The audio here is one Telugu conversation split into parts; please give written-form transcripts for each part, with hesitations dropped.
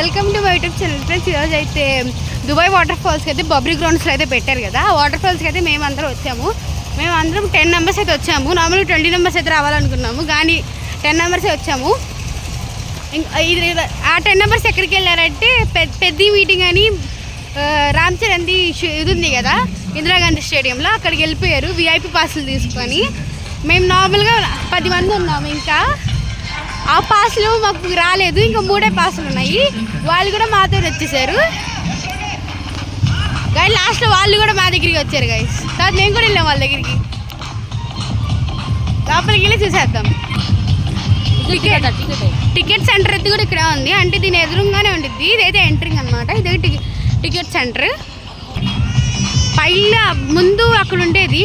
Welcome to my YouTube channel friends. ఈరోజు అయితే దుబాయ్ వాటర్ ఫాల్స్కి అయితే బబ్రీ గ్రౌండ్స్లో అయితే పెట్టారు కదా. ఆ వాటర్ ఫాల్స్కి అయితే మేమందరం వచ్చాము. మేమందరం 10 మెంబర్స్ అయితే వచ్చాము. నార్మల్గా 20 మెంబర్స్ అయితే రావాలనుకున్నాము, కానీ 10 మెంబర్సే వచ్చాము. ఆ 10 మెంబర్స్ ఎక్కడికి వెళ్ళారంటే పెద్ద మీటింగ్ అని రామ్ చరణ్ది ఇది ఉంది కదా, ఇందిరాగాంధీ స్టేడియంలో. అక్కడికి వెళ్ళిపోయారు విఐపి పాసులు తీసుకొని. మేము నార్మల్గా 10 మంది ఉన్నాము. ఇంకా ఆ పాసులు మాకు రాలేదు, ఇంకా 3 పాసులు ఉన్నాయి. వాళ్ళు కూడా మాతో వచ్చేసారు గాయ. లాస్ట్లో వాళ్ళు కూడా మా దగ్గరికి వచ్చారు గైస్. తర్వాత మేము కూడా వెళ్ళాం వాళ్ళ దగ్గరికి. లోపలికి వెళ్ళి చూసేద్దాం. టికెట్ సెంటర్ అయితే కూడా ఇక్కడ ఉంది, అంటే దీని ఎదురుగానే ఉండిద్ది. ఇదైతే ఎంట్రింగ్ అనమాట. ఇదైతే టికెట్ సెంటర్. పైన ముందు అక్కడ ఉండేది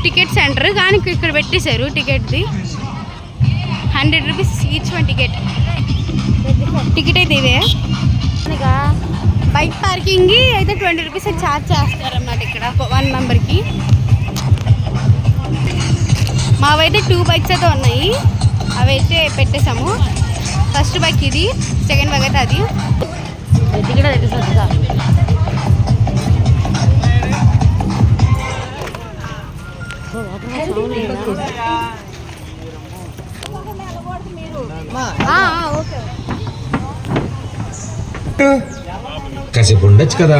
టికెట్ సెంటర్, కానీ ఇక్కడ పెట్టేశారు టికెట్ది. 100 రూపీస్ ఈచ్ వన్ టికెట్. అయితే ఇవే. బైక్ పార్కింగ్ అయితే 20 రూపీస్ ఛార్జ్ చేస్తారన్నమాట ఇక్కడ 1 మెంబర్కి. మావైతే 2 బైక్స్ అయితే ఉన్నాయి, అవైతే పెట్టేసాము. ఫస్ట్ బైక్ ఇది, సెకండ్ బైక్ అయితే అది. కాసేపు ఉండొచ్చు కదా.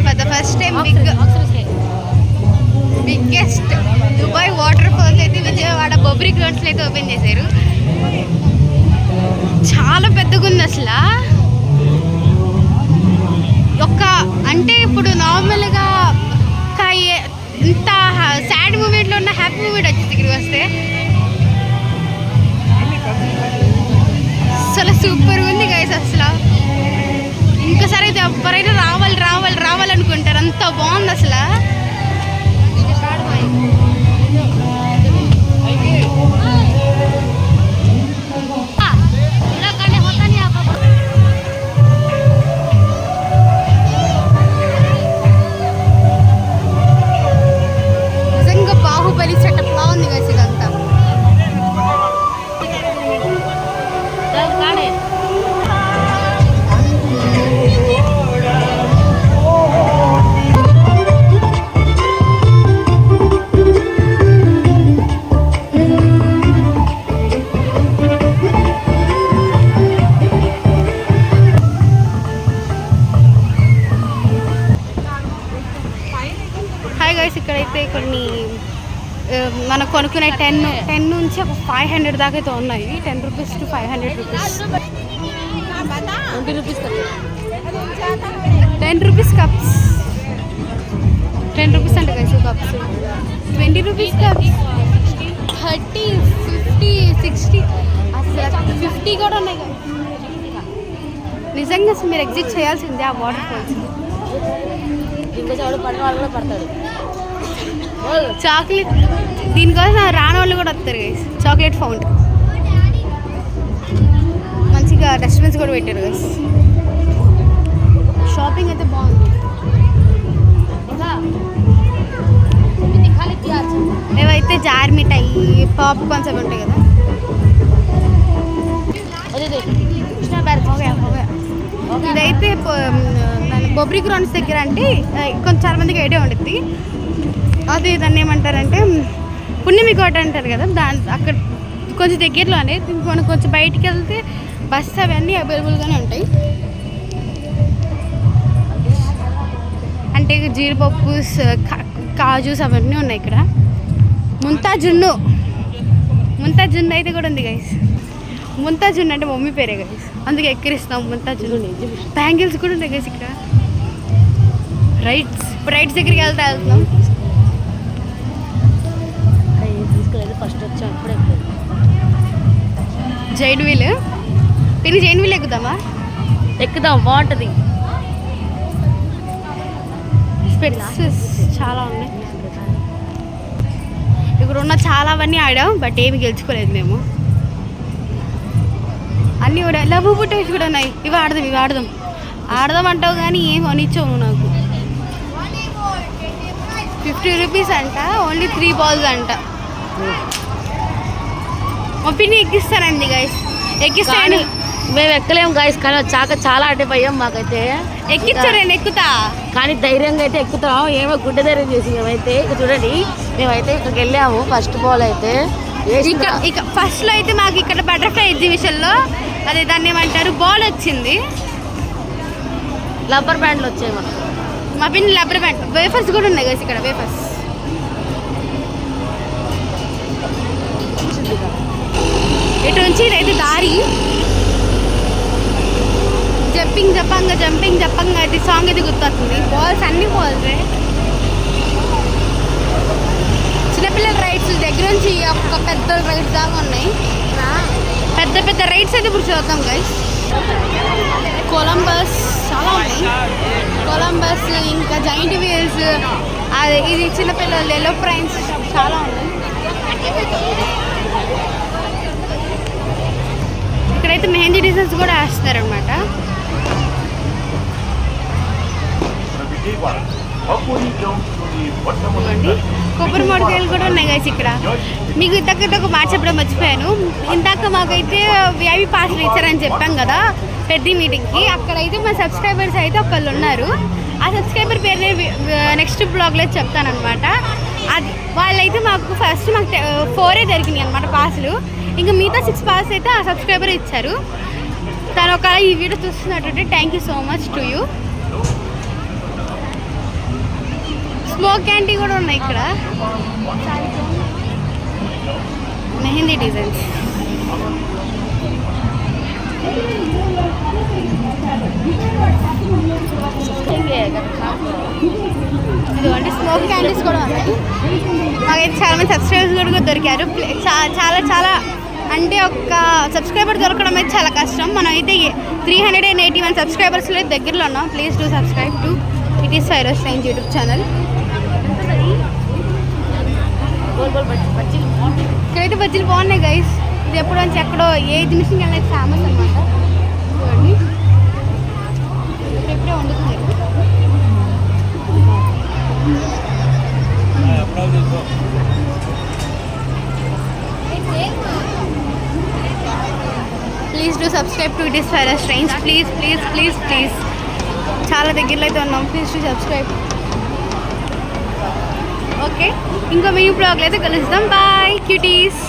For the first time biggest Dubai waterfalls అయితే విజయవాడ బొబ్రీ గ్రౌండ్స్లో అయితే ఓపెన్ చేశారు. చాలా పెద్దగా ఉంది అసలు. అంటే ఇప్పుడు నార్మల్గా ఇంత సాడ్ మూమెంట్లో ఉన్న హ్యాపీ మూమెంట్ వచ్చి దగ్గరికి వస్తే అసలు సూపర్ ఉంది గైస్. అసలు ఇంకోసారి అయితే ఎవరైనా రావాలనుకుంటారు, అంత బాగుంది అసలు. సెటప్ బాగుంది గైస్ ఇదంతా. హాయ్ గైస్, ఇక్కడైతే కొన్ని మనం కొనుక్కునే 10 నుంచి ఒక 500 దాకా అయితే ఉన్నాయి. 10 rupees to 500 rupees. 10 rupees cups. 10 rupees అంటే గైస్ కప్స్. 20 rupees cups. 30, 50, 60, అసలు 50 కూడా ఉన్నాయి కదా. నిజంగా మీరు ఎగ్జిట్ చేయాల్సిందే ఆ వాటర్ ఫాల్స్. చాక్లెట్ దీనికోసం రాని వాళ్ళు కూడా వస్తారు గైస్. చాక్లెట్ ఫౌంటైన్, మంచిగా డస్ట్బిన్స్ కూడా పెట్టారు గైస్. షాపింగ్ అయితే బాగుంది. ఏవైతే జార్ మిఠాయి, పాప్కార్న్స్ అవి ఉంటాయి కదా. ఇదైతే బొబ్రీ గ్రౌండ్స్ దగ్గర, అంటే కొంచెం చాలా మందికి ఐడియా ఉంటుంది. అది దాన్ని ఏమంటారంటే పుణ్యమి కోట అంటారు కదా. అక్కడ కొంచెం దగ్గరలోనే. మనం కొంచెం బయటికి వెళ్తే బస్సు అవన్నీ అవైలబుల్గానే ఉంటాయి. అంటే జీడిపప్పు, కాజూస్ అవన్నీ ఉన్నాయి ఇక్కడ. ముంతాజున్ను అయితే కూడా ఉంది గైస్. ముంతాజున్ను అంటే మమ్మీ పేరే గైస్, అందుకే ఎక్కిరిస్తాం ముంతాజున్ను. బ్యాంగిల్స్ కూడా ఉన్నాయి గైస్ ఇక్కడ. రైట్స్ దగ్గరికి వెళ్తున్నాం. ఫస్ట్ వచ్చాం ఇప్పుడే. జైన్ వీల్ ఎక్కుదామా? ఎక్కుదాం, బాగుంటుంది. స్పెట్స్ చాలా ఉన్నాయి ఇక్కడ. ఉన్న చాలావన్నీ ఆడాం, బట్ ఏమి గెలుచుకోలేదు మేము. అన్నీ కూడా లవ్ బుట్టేసి కూడా ఉన్నాయి. ఇవి ఆడదాం అంటావు కానీ ఏం కొనిచ్చావు నాకు. 50 రూపీస్ అంట, ఓన్లీ 3 బాల్స్ అంట. మా పిన్ని ఎక్కిస్తానండి గైస్, ఎక్కిస్తాను. మేము ఎక్కలేము గాయస్, కానీ చాలా అంటే భయం మాకైతే. ఎక్కించారండి, ఎక్కుతా. కానీ ధైర్యంగా అయితే ఎక్కుతాం. ఏమో గుడ్డ ధైర్యం చేసి మేమైతే ఇక చూడండి, మేమైతే ఇక్కడికి వెళ్ళాము. ఫస్ట్ బాల్ అయితే ఇక ఫస్ట్లో అయితే మాకు ఇక్కడ బటర్ఫ్లై ఎగ్జిబిషన్లో అదే దాన్ని ఏమంటారు బాల్ వచ్చింది. రబ్బర్ బ్యాండ్లు వచ్చాయి మనకు. మా పిన్ని రబ్బర్ బ్యాండ్, వేఫర్స్ కూడా ఉన్నాయి గైస్ ఇక్కడ, వేఫర్స్. ఇటు నుంచి ఇదైతే దారి. జంపింగ్ జప్పంగా అయితే సాంగ్ అయితే గుర్తొస్తుంది. బాల్స్ అన్ని బాల్సే. చిన్నపిల్లల రైడ్స్ దగ్గర నుంచి ఒక పెద్ద రైడ్స్ దాకా ఉన్నాయి. పెద్ద రైడ్స్ అయితే ఇప్పుడు చూద్దాం గైస్. కొలంబస్ చాలా ఉన్నాయి. కొలంబస్, ఇంకా జైంట్ వీల్స్, అది ఇది చిన్నపిల్లలు ఎల్లో ప్రైన్స్ చాలా ఉన్నాయి. ఇక్కడైతే మెహందీ డిజైన్స్ కూడా వేస్తారనమాట. కొబ్బరి మొడకాయలు కూడా ఉన్నాయి గైస్ ఇక్కడ. మీకు ఇంతకైతే ఒక మాట చెప్పడం మర్చిపోయాను. ఇందాక మాకైతే విఐపి పాస్లు ఇచ్చారని చెప్పాం కదా పెద్ద మీటింగ్కి. అక్కడైతే మా సబ్స్క్రైబర్స్ అయితే ఒకళ్ళు ఉన్నారు. ఆ సబ్స్క్రైబర్ పేరు నెక్స్ట్ బ్లాగ్లో చెప్తానమాట. అది వాళ్ళైతే మాకు ఫస్ట్ మాకు 4 దొరికినాయి అనమాట పాసులు. ఇంకా మిగతా 6 పాస్ అయితే ఆ సబ్స్క్రైబర్ ఇచ్చారు. తను ఒక ఈ వీడియో చూస్తున్నట్టు thank you so much to you. Smoke candy కూడా ఉన్నాయి ఇక్కడ. మెహందీ డిజైన్స్. ఇదిగోండి స్మోక్ క్యాండీస్ కూడా ఉన్నాయి. మాకైతే చాలా మంది సబ్స్క్రైబర్స్ కూడా దొరికారు. చాలా అంటే ఒక సబ్స్క్రైబర్ దొరకడం అయితే చాలా కష్టం. మనం అయితే 381 సబ్స్క్రైబర్స్లో దగ్గరలో ఉన్నాం. Please do subscribe to it is Firoz's range YouTube channel. ఇక్కడైతే బజ్జీలు బాగున్నాయి గైస్. ఇది ఎప్పుడు నుంచి ఎక్కడో ఏ ఎగ్జిబిషన్కి వెళ్ళిన ఫేమస్ అనమాట. చూడండి ఎప్పుడే వండుతుంది. Please do subscribe to it is Firoz's range. Please చాలా దగ్గరలో అయితే ఉన్నాం. Please do subscribe. ఓకే, ఇంకో మినీ బ్లాగ్లో అయితే కలుస్తాం. Bye cuties.